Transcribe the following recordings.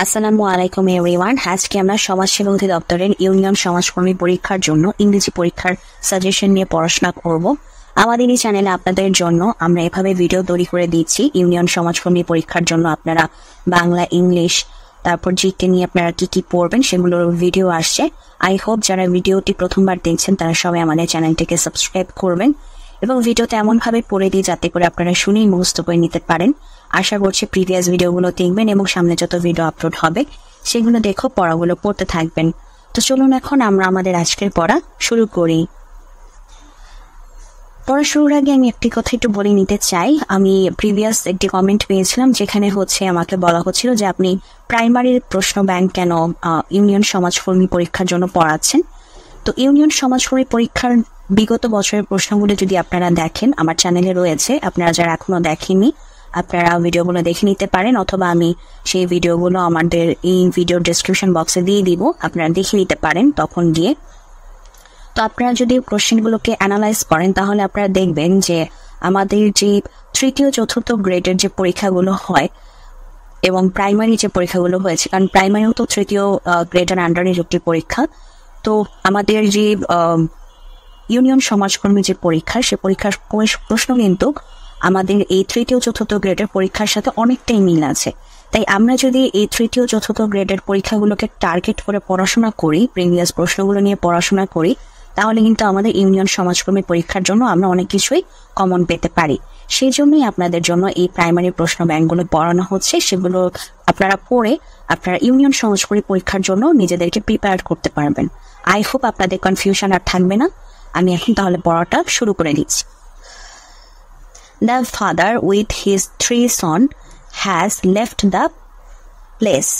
আসসালামু আলাইকুম এভরিওয়ান। আজকে আমরা সমাজসেবা অধিদপ্তরের ইউনিয়ন সমাজকর্মী পরীক্ষার জন্য ইংরেজি পরীক্ষার সাজেশন নিয়ে পড়াশোনা করব। আমাদের এই চ্যানেলে আপনাদের জন্য আমরা এভাবে ভিডিও তৈরি করে দিচ্ছি। ইউনিয়ন সমাজকর্মী পরীক্ষার জন্য আপনারা বাংলা, ইংলিশ, তারপর জিকে নিয়ে আপনারা কি পড়বেন সেগুলোর ভিডিও আসছে। আই হোপ যারা ভিডিওটি প্রথমবার দেখছেন তারা সবাই আমাদের চ্যানেলটিকে সাবস্ক্রাইব করবেন এবং ভিডিওতে এমনভাবে পড়ে দিই যাতে করে আপনারা শুনেই মুখস্থ করে নিতে পারেন। আশা করছি প্রিভিয়াস ভিডিওগুলো দেখবেন এবং সামনে যত ভিডিও আপলোড হবে সেগুলো দেখো পড়াগুলো পড়তে থাকবেন। তো চলুন এখন আমরা আমাদের আজকের পড়া শুরু করি। পড়া শুরুর আগে আমি একটি কথা একটু বলে নিতে চাই। আমি প্রিভিয়াস একটি কমেন্ট পেয়েছিলাম যেখানে আমাকে বলা হচ্ছিল যে আপনি প্রাইমারির প্রশ্ন ব্যাংক কেন ইউনিয়ন সমাজকর্মী পরীক্ষার জন্য পড়াচ্ছেন। তো ইউনিয়ন সমাজকর্মী পরীক্ষার বিগত বছরের প্রশ্নগুলো যদি আপনারা দেখেন আমার চ্যানেলে রয়েছে, আপনারা যারা এখনো দেখেননি আপনারা ভিডিওগুলো দেখে নিতে পারেন, অথবা আমি সেই ভিডিওগুলো আমাদের এই ভিডিও ডেসক্রিপশন বক্সে দিয়ে দিব, আপনারা দেখে নিতে পারেন তখন গিয়ে। তো আপনারা যদি কোশ্চেনগুলোকে অ্যানালাইজ করেন তাহলে আপনারা দেখবেন যে আমাদের যে তৃতীয় চতুর্থ গ্রেডের যে পরীক্ষাগুলো হয় এবং প্রাইমারি যে পরীক্ষাগুলো হয়েছে, কারণ প্রাইমারিও তো তৃতীয় গ্রেডের আন্ডারের একটি পরীক্ষা। তো আমাদের যে ইউনিয়ন সমাজকর্মী যে পরীক্ষা, সে পরীক্ষার প্রশ্ন কিন্তু আমাদের এই তৃতীয় চতুর্থ গ্রেডের পরীক্ষার সাথে অনেকটাই মিল আছে। তাই আমরা যদি এই তৃতীয় চতুর্থ গ্রেডের পরীক্ষাগুলোকে টার্গেট করে পড়াশোনা করি, প্রিভিয়াস প্রশ্নগুলো নিয়ে পড়াশোনা করি, তাহলে কিন্তু আমাদের ইউনিয়ন সমাজকর্মী পরীক্ষার জন্য আমরা অনেক কিছুই কমন পেতে পারি। সেই জন্যই আপনাদের জন্য এই প্রাইমারি প্রশ্ন ব্যাংকগুলো পড়ানো হচ্ছে। সেগুলো আপনারা পড়ে আপনারা ইউনিয়ন সমাজকর্মী পরীক্ষার জন্য নিজেদেরকে প্রিপেয়ার করতে পারবেন। আই হোপ আপনাদের কনফিউশন আর থাকবে না। আমি এখন তাহলে পড়াটা শুরু করে দিচ্ছি। The father with his 3 sons has left the place.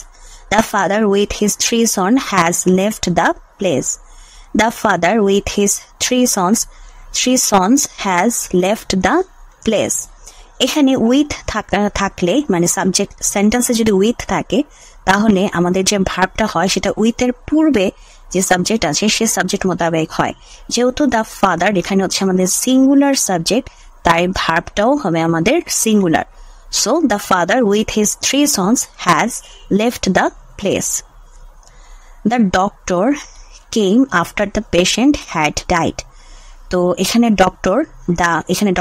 The father with his 3 sons has left the place. The father with his 3 sons has left the place. এখানে উইথ থাকলে মানে সাবজেক্ট সেন্টেন্সে যদি উইথ থাকে তাহলে আমাদের যে ভার্বটা হয় সেটা উইথের পূর্বে যে সাবজেক্ট আছে সে সাবজেক্ট মোতাবেক হয়। যেহেতু দ্য ফাদার এখানে হচ্ছে আমাদের সিঙ্গুলার সাবজেক্ট, তাই ভার্বটাও হবে আমাদের singular. So the father with his 3 sons has left the place. The doctor came after the patient had died. তো এখানে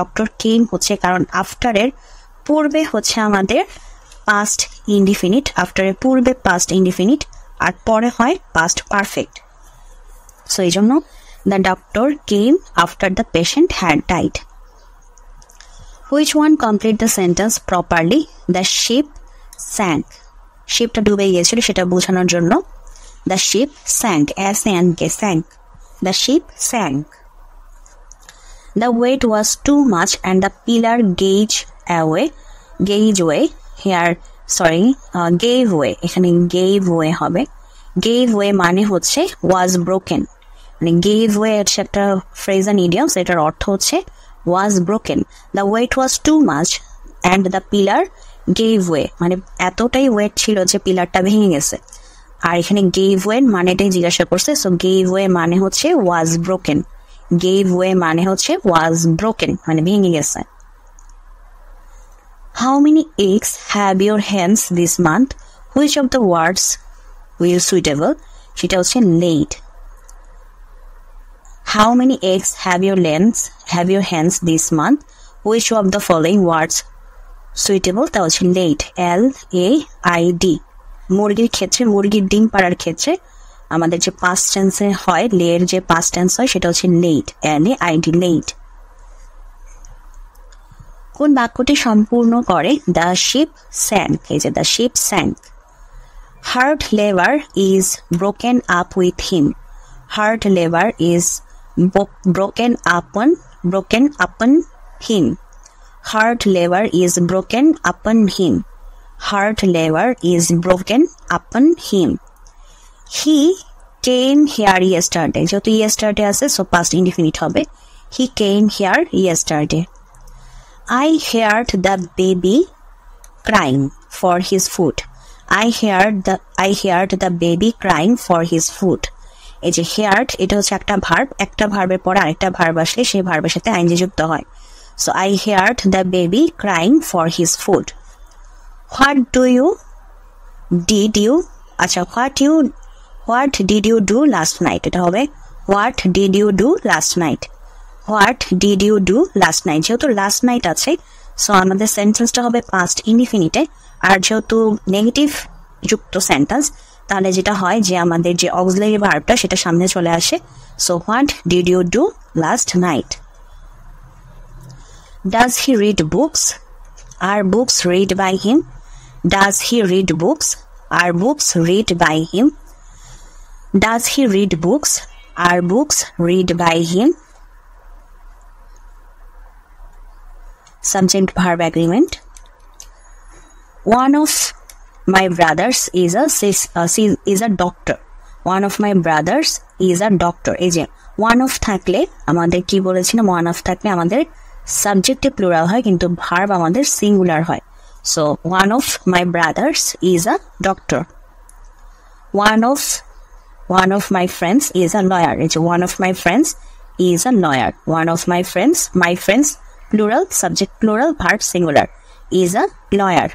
ডক্টর কেম হচ্ছে কারণ আফটারের পূর্বে হচ্ছে আমাদের পাস্ট ইনডিফিনিট, আফটারের পূর্বে পাস্ট ইনডিফিনিট আর পরে হয় পাস্ট পারফেক্ট। সো এই জন্য the doctor came after the patient had died. Which one complete the sentence properly? The ship sank. শিপটা ডুবে গিয়েছিল সেটা বোঝানোর জন্য the ship sank, S-A-N-K, sank. The ship sank. The weight was too much and the pillar gave way. এখানে gave way হবে। gave way মানে হচ্ছে was broken, মানে gave way হচ্ছে একটা ফ্রেজ এন্ড ইডিয়ম, এটার অর্থ হচ্ছে was broken. The weight was too much and the pillar gave way, মানে এতটাই ওয়েট ছিল যে পিলারটা ভেঙে গেছে। আর এখানে gave way মানেটাই জিজ্ঞাসা করছে, সো gave way মানে হচ্ছে was broken, gave way মানে হচ্ছে was broken মানে ভেঙে গেছে। How many eggs have your hens this month? Which of the words will suitable? সেটা হচ্ছে laid. How many eggs have your hens this month? Which of the following words suitable? তা হচ্ছে laid, L-A-I-D. মুরগির ক্ষেত্রে, মুরগির ডিম পাড়ার ক্ষেত্রে আমাদের যে পাস্ট টেন্সে হয়, লের যে পাস্ট টেন্স হয় সেটা হচ্ছে laid, L-A-I-D, laid. কোন বাক্যটি সম্পূর্ণ করে the ship sank? এই যে the ship sank. Hard labor is broken up with him. Hard labor is broken upon him. Hard labor is broken upon him. Hard labor is broken upon him. He came here yesterday. যেহেতু yesterday আছে so past indefinite হবে। He came here yesterday. I heard the baby crying for his food. I heard the baby crying for his food. এই যে heard এটা হচ্ছে একটা verb, একটা ভার্বের পরে আরেকটা ভার্ব আসলে সেই ভার্বের সাথে আইনজি যুক্ত হয়। So I heard the baby crying for his food. What do you did you, আচ্ছা what did you do last night, এটা হবে what did you do last night. What did you do last night, যেহেতু last night আছে so আমাদের সেন্টেন্সটা হবে past ইনডিফিনিটে। আর যেহেতু negative যুক্ত সেন্টেন্স তাহলে যেটা হয় যে আমাদের যে অক্সিলারি ভার্বটা সেটা সামনে চলে আসে। So what did you do last night. Does he read books, or books read by him. Does he read books, or books read by him. Does he read books, or books read by him. Subject verb agreement. One of my brothers is a doctor. One of my brothers is a doctor. এই যে one of থাকলে আমাদের কি বলেছিলাম, one of থাকলে আমাদের সাবজেক্টে plural হয় কিন্তু ভার্ব আমাদের সিঙ্গুলার হয়। So one of my brothers is a doctor. One of my friends is a lawyer. এই যে one of my friends is a lawyer. One of my friends plural, subject plural, verb singular, is a lawyer.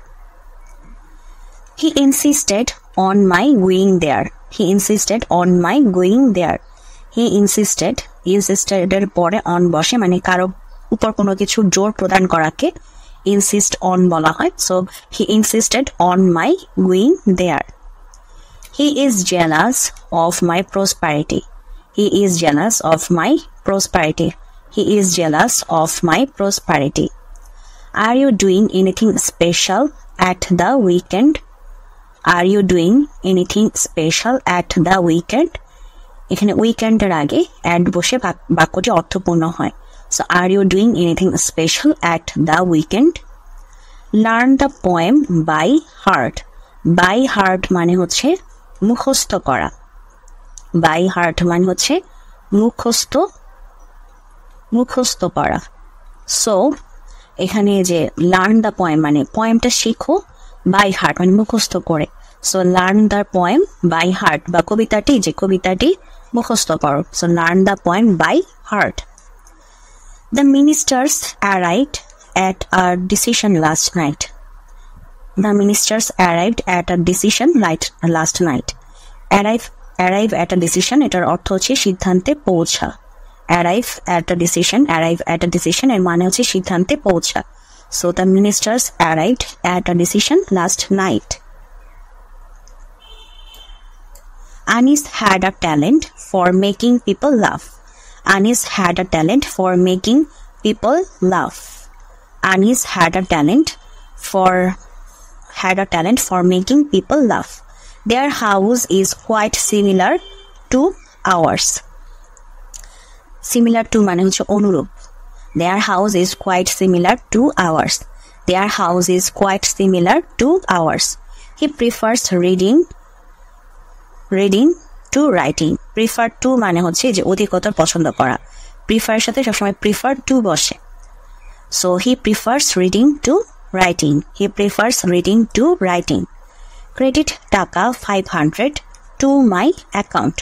He insisted on my going there. He insisted on my going there. He insisted এর পরে on বসে মানে কারো উপর কোনো কিছু জোর প্রদান করাকে insist on বলা হয়। So he insisted on my going there. He is jealous of my prosperity. He is jealous of my prosperity. He is jealous of my prosperity. Are you doing anything special at the weekend? Are you doing anything special at the weekend? এখানে উইকেন্ডের আগে add বসে বাক্যটি অর্থপূর্ণ হয়। So are you doing anything special at the weekend? Learn the poem by heart. By heart মানে হচ্ছে মুখস্থ করা। By heart মানে হচ্ছে মুখস্থ করা। সো এখানে যে লার্ন দ্য পয়েম মানে পয়েমটা শিখো, বাই হার্ট মানে মুখস্থ করে। So learn the poem by heart বা কবিতাটি মুখস্থ করো। So learn the poem by heart. The ministers arrived at a decision last night. The ministers arrived at a decision last night. Arrive at a decision এটার অর্থ হচ্ছে সিদ্ধান্তে পৌঁছা। arrive at a decision এর মানে হচ্ছে সিদ্ধান্তে পৌঁছা। So the ministers arrived at a decision last night. Anis had a talent for making people laugh. Anis had a talent for making people laugh. Anis had a talent for making people laugh. Their house is quite similar to ours. Similar to মানে হচ্ছে অনুরূপ। Their house is quite similar to ours. Their house is quite similar to ours. He prefers reading to writing. Prefer to মানে হচ্ছে যে অধিকতর পছন্দ করা। Prefer এর সাথে সবসময় prefer to বসে। So he prefers reading to writing. He prefers reading to writing. Credit টাকা 500 to my account.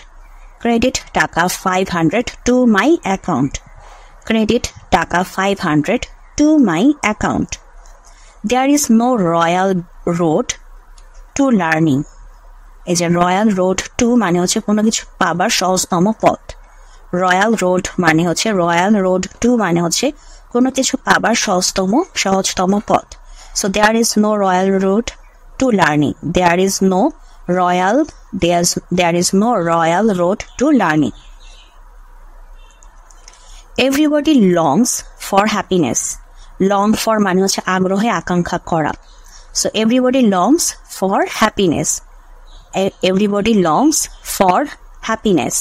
Credit টাকা 500 to my account. Credit টাকা 500 to my account. There is no royal road to learning. এই যে royal road two মানে হচ্ছে কোনো কিছু পাবার সহজতম পথ। রয়্যাল রোড টু মানে হচ্ছে কোনো কিছু পাবার সহজতম পথ। So there is no royal road to learning. There is no royal road to learning. Everybody longs for happiness. Long for মানে হচ্ছে আগ্রহে আকাঙ্ক্ষা করা। So everybody longs for happiness. Everybody longs for happiness.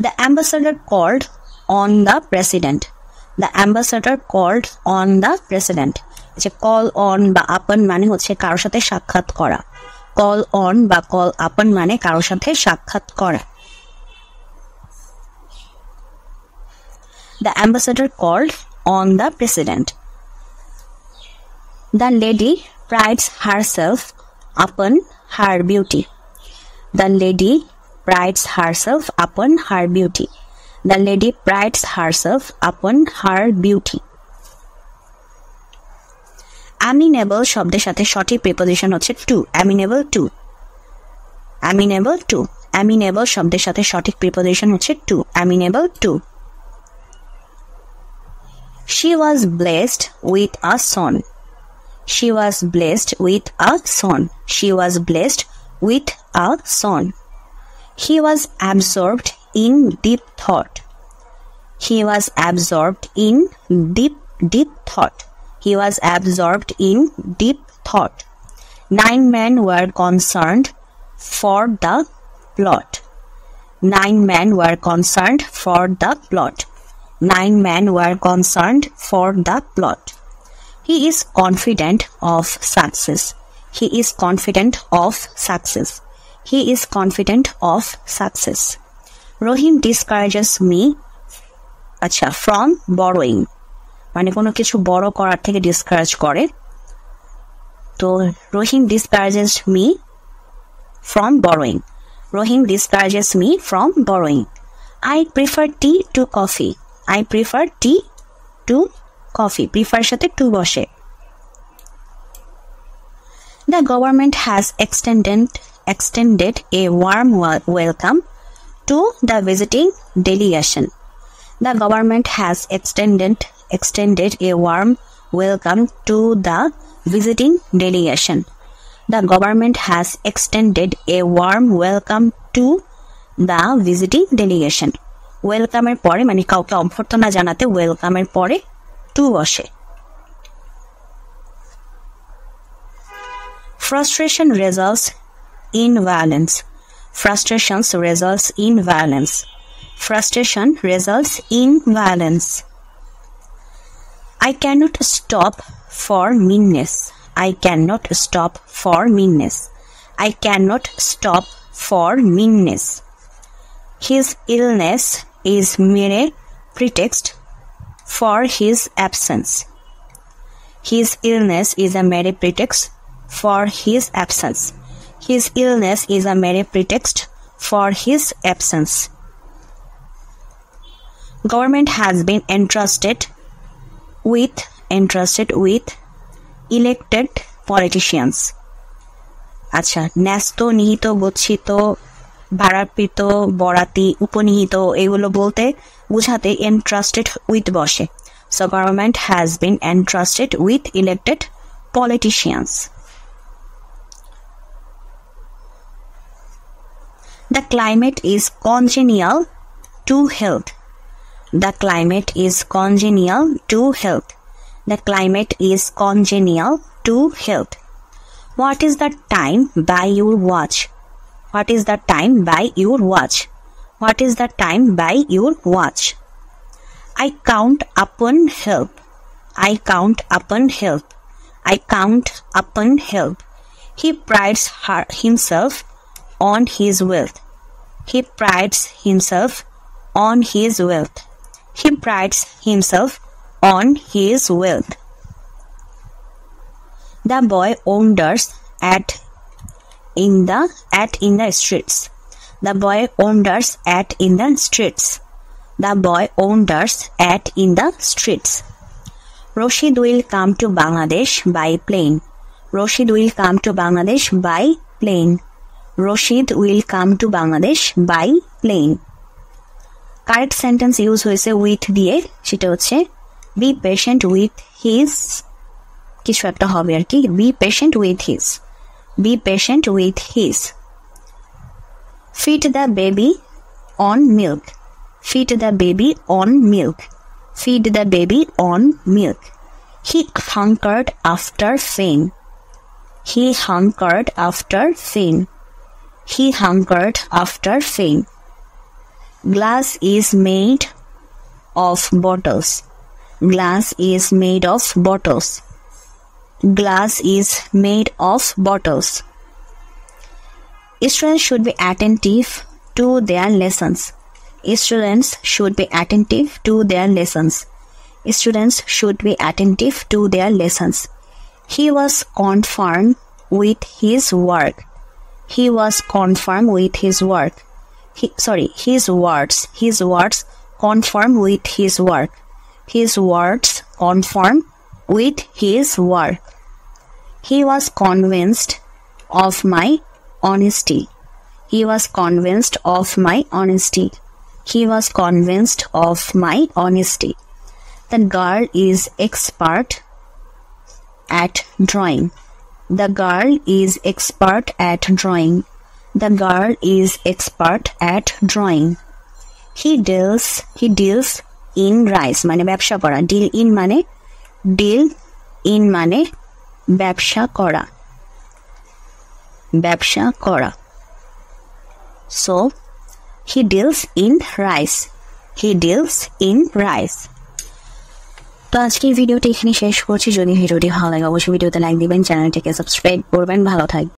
The ambassador called on the president. The ambassador called on the president. যে call on বা আপন মানে হচ্ছে কারোর সাথে সাক্ষাৎ করা। কল অন বা কল আপন মানে কারোর সাথে সাক্ষাৎ করা। The ambassador called on the president. The lady prides herself upon her beauty. The lady prides herself upon her beauty. The lady prides herself upon her beauty. amenable শব্দের সাথে সঠিক প্রিপোজিশন হচ্ছে to, amenable to, amenable to, amenable শব্দের সাথে সঠিক preposition হচ্ছে to, amenable to. She was blessed with a son. She was blessed with a son. She was blessed with a son. He was absorbed in deep thought. He was absorbed in deep thought. He was absorbed in deep thought. 9 men were concerned for the plot. 9 men were concerned for the plot. 9 men were concerned for the plot. He is confident of success. He is confident of success. He is confident of success. Rohim discourages me from borrowing. মানে কোনো কিছু বড় করার থেকে discourage করে। তো রহিম discourages me from borrowing. Rohim discourages me from borrowing. I prefer tea to coffee. I prefer tea to coffee. Prefer সাথে to বসে। The government has extended a warm welcome to the visiting delegation. The government has extended a warm welcome to the visiting delegation. The government has extended a warm welcome to the visiting delegation. Welcome এর পরে মানে কাউকে অভ্যর্থনা জানাতে welcome এর পরে to বসে। Frustration results in violence. Frustrations results in violence. Frustration results in violence. I cannot stop for meanness. I cannot stop for meanness. I cannot stop for meanness. His illness is mere pretext for his absence. His illness is a mere pretext for his absence. His illness is a mere pretext for his absence. Government has been entrusted with elected politicians. আচ্ছা, ন্যস্ত, নিহিত, গচ্ছিত, ভাড়াকৃত, বরাতি, উপনিহিত এগুলো বলতে বুঝাতে entrusted with বসে। So government has been entrusted with elected politicians. The climate is congenial to health. The climate is congenial to health. The climate is congenial to health. What is the time by your watch? What is the time by your watch? What is the time by your watch? I count upon help. I count upon help. I count upon help. He prides himself on his wealth. He prides himself on his wealth. He prides himself on his wealth. The boy wanders in the streets. The boy wanders in the streets. The boy wanders in the streets. Rashid will come to Bangladesh by plane. Rashid will come to Bangladesh by plane. Rashid will come to Bangladesh by plane. Correct sentence use হয়েছে with দিয়ে, সেটা হচ্ছে be patient with his কিছু একটা হবে আর কি, be patient with his, be patient with his. Feed the baby on milk. Feed the baby on milk. Feed the baby on milk. He hungered after fame. He hungered after fame. He hungered after fame. Glass is made of bottles. Glass is made of bottles. Glass is made of bottles. Students should be attentive to their lessons. Students should be attentive to their lessons. Students should be attentive to their lessons. He was confirmed with his work. He was confirmed with his work. His words conform with his work. His words conform with his work. He was convinced of my honesty. He was convinced of my honesty. He was convinced of my honesty. The girl is expert at drawing. The girl is expert at drawing. The girl is expert at drawing. He deals in rice. মানে ব্যবসা করা. Deal in মানে ব্যবসা করা. ব্যবসা করা. So, he deals in rice. He deals in rice. তো আজকের ভিডিওটি এখানে শেষ করছি। যদি ভিডিওটি ভালো লাগে অবশ্যই ভিডিওতে লাইক দিবেন, চ্যানেলটিকে সাবস্ক্রাইব করবেন। ভালো থাকবেন।